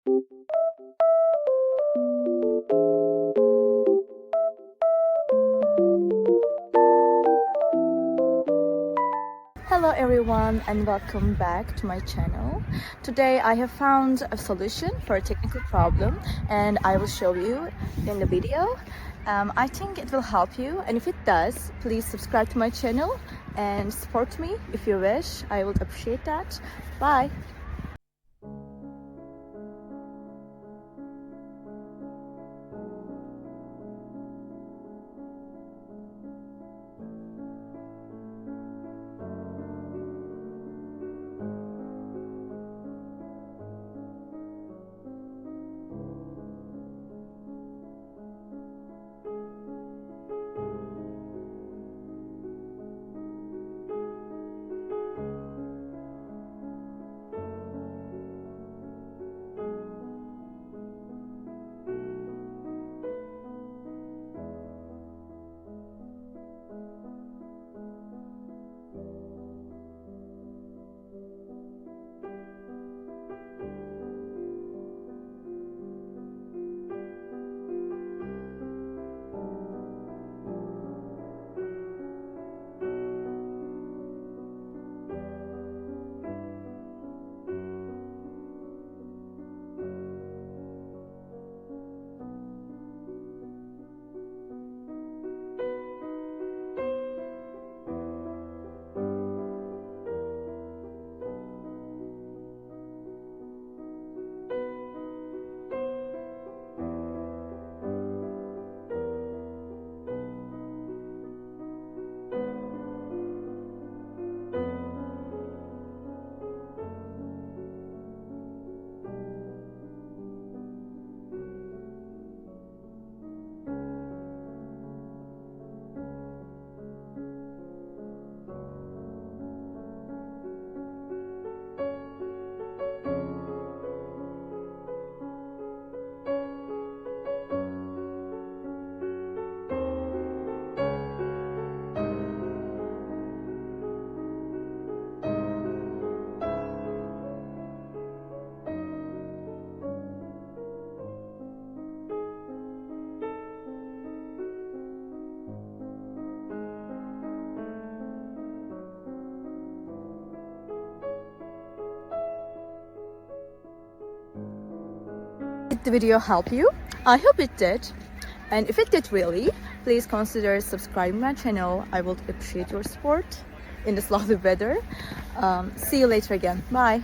Hello everyone and welcome back to my channel. Today I have found a solution for a technical problem and I will show you in the video. I think it will help you, and if it does, please subscribe to my channel and support me if you wish. I would appreciate that. Bye! Did the video help you? I hope it did. And if it did really, please consider subscribing my channel. I would appreciate your support in this lovely weather. See you later again. Bye.